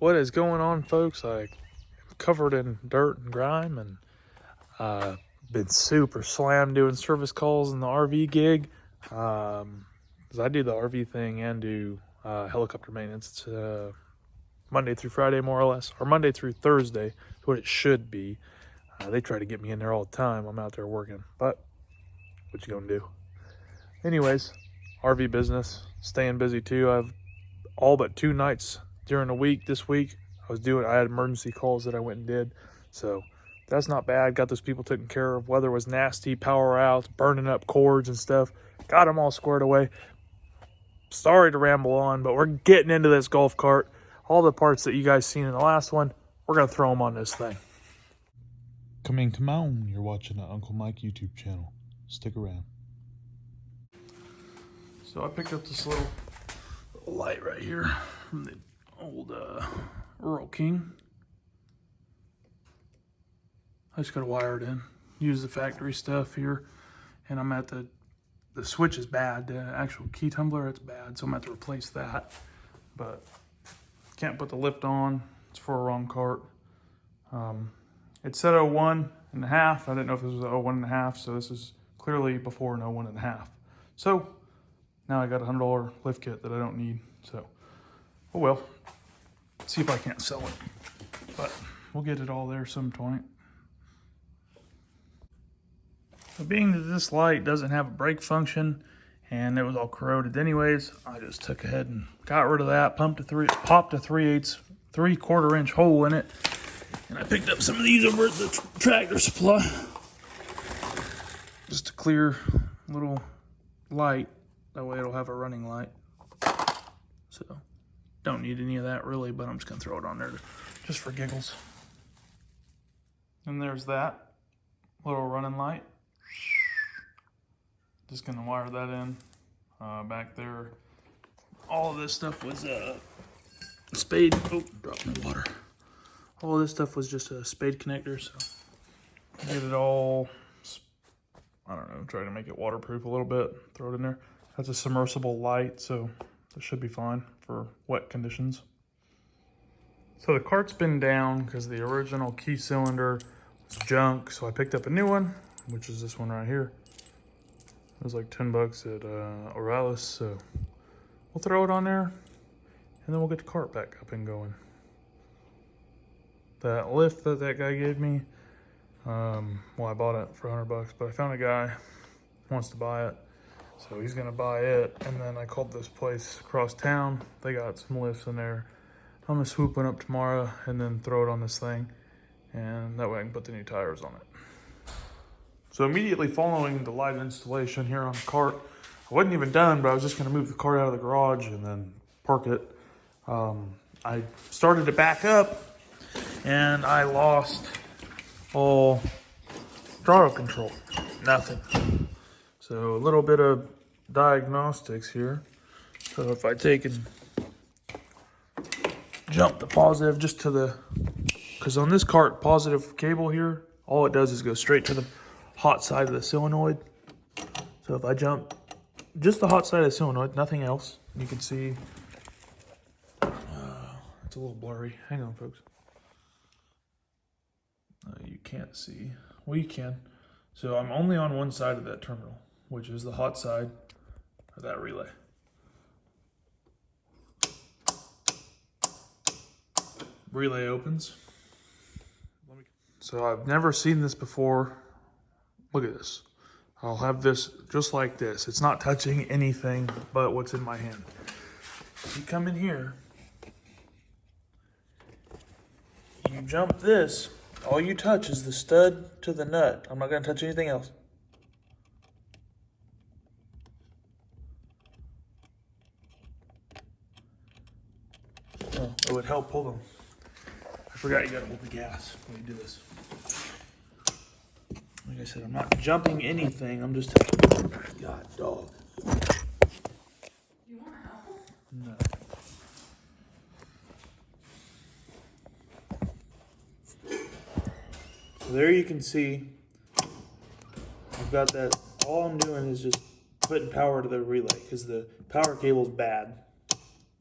What is going on, folks? I'm covered in dirt and grime, and been super slammed doing service calls in the RV gig. Because I do the RV thing and do helicopter maintenance. It's Monday through Friday, more or less, or Monday through Thursday is what it should be. They try to get me in there all the time. I'm out there working, but what you gonna do? Anyways, RV business, staying busy too. I've all but 2 nights during the week this week I had emergency calls that I went and did, so that's not bad. Got those people taken care of. Weather was nasty, power outs, burning up cords and stuff. Got them all squared away. Sorry to ramble on, but we're getting into this golf cart. All the parts that you guys seen in the last one, we're gonna throw them on this thing. Come on, you're watching the Uncle Mike YouTube channel. Stick around. So I picked up this little light right here from the old Rural King. I just gotta wire it in. Use the factory stuff here, and I'm at the switch is bad. The actual key tumbler, it's bad, so I'm gonna have to replace that. But can't put the lift on. It's for a wrong cart. It said 01.5. I didn't know if this was 01.5, so this is clearly before an 01.5. So now I got a $100 lift kit that I don't need. So, oh well. See if I can't sell it. But we'll get it all there some point. So being that this light doesn't have a brake function and it was all corroded anyways, I just took ahead and got rid of that, popped a 3/4 inch hole in it. And I picked up some of these over at the Tractor Supply. Just a clear little light. That way it'll have a running light. So, don't need any of that really, but I'm just gonna throw it on there just for giggles. And there's that little running light. Just gonna wire that in back there. All of this stuff was spade. Oh, dropped my water. All of this stuff was just a spade connector, so get it all, I don't know, try to make it waterproof a little bit, throw it in there. That's a submersible light, so it should be fine for wet conditions. So the cart's been down because the original key cylinder was junk, so I picked up a new one, which is this one right here. It was like 10 bucks at Oralis, so we'll throw it on there, and then we'll get the cart back up and going. That lift that guy gave me, well, I bought it for 100 bucks, but I found a guy who wants to buy it. So he's gonna buy it, and then I called this place across town. They got some lifts in there. I'm gonna swoop one up tomorrow and then throw it on this thing, and that way I can put the new tires on it. So immediately following the light installation here on the cart, I wasn't even done, but I was just gonna move the cart out of the garage and then park it. I started to back up, and I lost all throttle control. Nothing. So a little bit of diagnostics here. So if I take and jump the positive just to the, because on this cart, positive cable here, all it does is go straight to the hot side of the solenoid. So if I jump just the hot side of the solenoid, nothing else, you can see, it's a little blurry. Hang on, folks. You can't see. Well, you can. So I'm only on one side of that terminal, which is the hot side of that relay. Relay opens. So I've never seen this before. Look at this. I'll have this just like this. It's not touching anything but what's in my hand. If you come in here, you jump this, all you touch is the stud to the nut. I'm not gonna touch anything else. Oh, it would help pull them. I forgot you gotta hold the gas when you do this. Like I said, I'm not jumping anything, I'm just touching. God, dog. You want help? No. So there you can see, I've got that, all I'm doing is just putting power to the relay because the power cable's bad.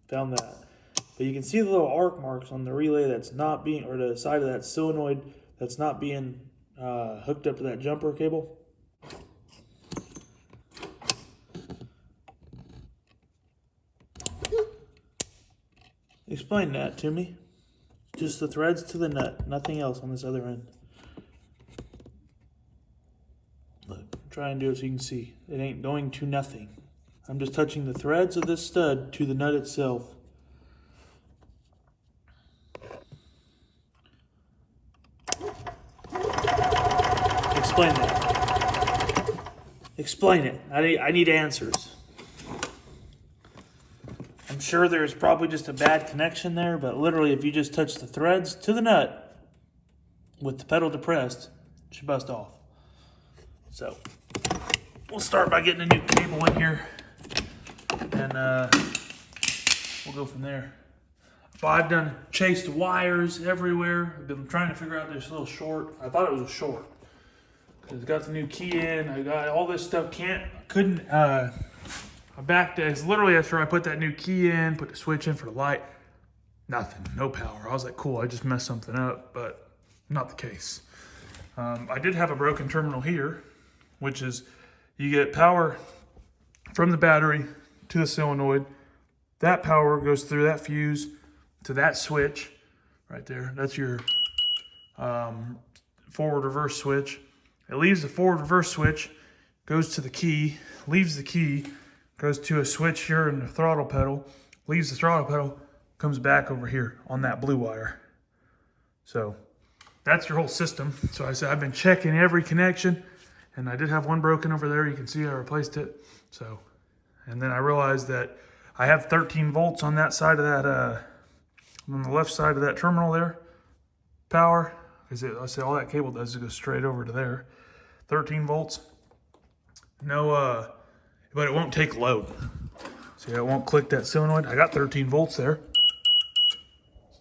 Found that. But you can see the little arc marks on the relay that's not being, or the side of that solenoid that's not being hooked up to that jumper cable. Explain that to me. Just the threads to the nut, nothing else on this other end. Look, try and do it so you can see. It ain't going to nothing. I'm just touching the threads of this stud to the nut itself. Explain that. Explain it. I need answers. I'm sure there's probably just a bad connection there, but literally if you just touch the threads to the nut with the pedal depressed, it should bust off. So we'll start by getting a new cable in here, and we'll go from there. But I've done chased wires everywhere. I've been trying to figure out this little short. I thought it was a short because it's got the new key in. I got all this stuff. I backed it. It's literally after I put that new key in, put the switch in for the light, nothing, no power. I was like, cool, I just messed something up, but not the case. I did have a broken terminal here, which is you get power from the battery to the solenoid. That power goes through that fuse to that switch right there. That's your forward reverse switch. It leaves the forward reverse switch, goes to the key, leaves the key, goes to a switch here in the throttle pedal, leaves the throttle pedal, comes back over here on that blue wire. So that's your whole system. So I said I've been checking every connection, and I did have one broken over there. You can see I replaced it. So, and then I realized that I have 13 volts on that side of that, on the left side of that terminal there, power. Because I said all that cable does is go straight over to there. 13 volts. No, but it won't take load. See, it won't click that solenoid. I got 13 volts there.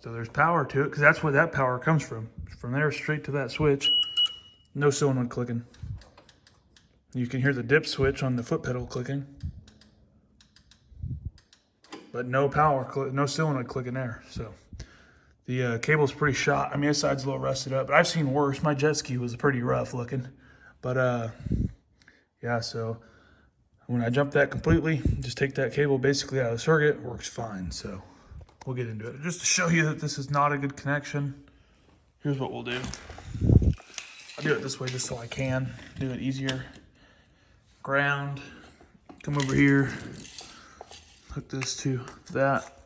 So there's power to it, because that's where that power comes from. From there straight to that switch. No solenoid clicking. You can hear the dip switch on the foot pedal clicking. But no power, no solenoid clicking there. So the cable's pretty shot. I mean, this side's a little rusted up, but I've seen worse. My jet ski was pretty rough looking. But yeah, so when I jump that completely, just take that cable basically out of the circuit, it works fine. So we'll get into it. Just to show you that this is not a good connection, here's what we'll do. I'll do it this way just so I can do it easier. Ground, come over here, hook this to that.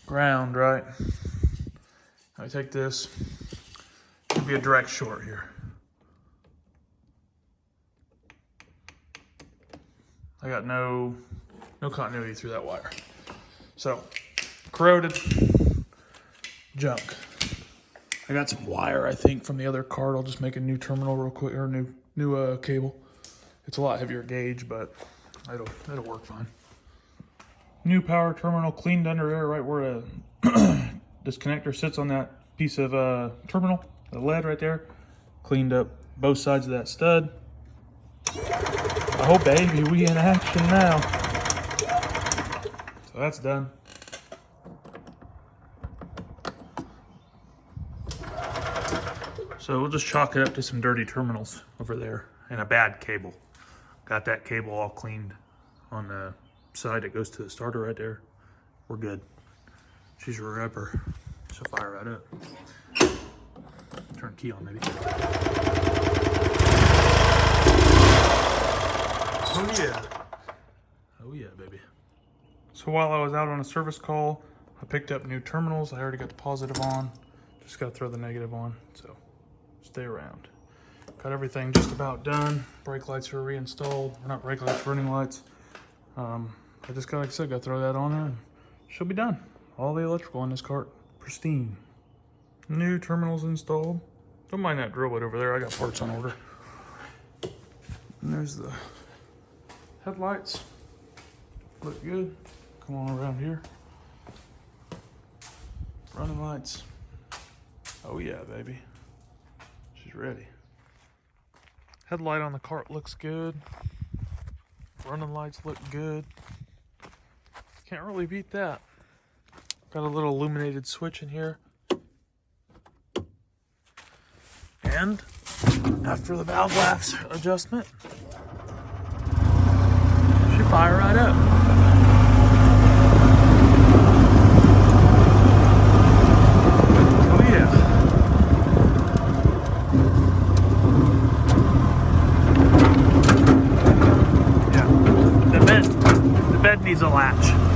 Ground, right? I take this, it'll be a direct short here. I got no continuity through that wire. So, corroded junk. I got some wire, I think, from the other card. I'll just make a new terminal real quick, or new cable. It's a lot heavier gauge, but it'll work fine. New power terminal cleaned under there, right where this connector sits on that piece of terminal, the lead right there. Cleaned up both sides of that stud. Oh baby, we in action now. So that's done. So we'll just chalk it up to some dirty terminals over there and a bad cable. Got that cable all cleaned on the side that goes to the starter right there. We're good. She's a ripper. She'll fire right up. Turn the key on maybe. Oh yeah. Oh yeah, baby. So while I was out on a service call, I picked up new terminals. I already got the positive on. Just got to throw the negative on. So stay around. Got everything just about done. Brake lights are reinstalled. Or not brake lights, running lights. I just got, like I said, got to throw that on there and she'll be done. All the electrical on this cart, pristine. New terminals installed. Don't mind that drill bit over there. I got parts on order. And there's the headlights. Look good. Come on around here. Running lights. Oh yeah, baby. She's ready. Headlight on the cart looks good. Running lights look good. Can't really beat that. Got a little illuminated switch in here. And after the valve laps adjustment, should fire right up. Oh yeah. Yeah. The bed needs a latch.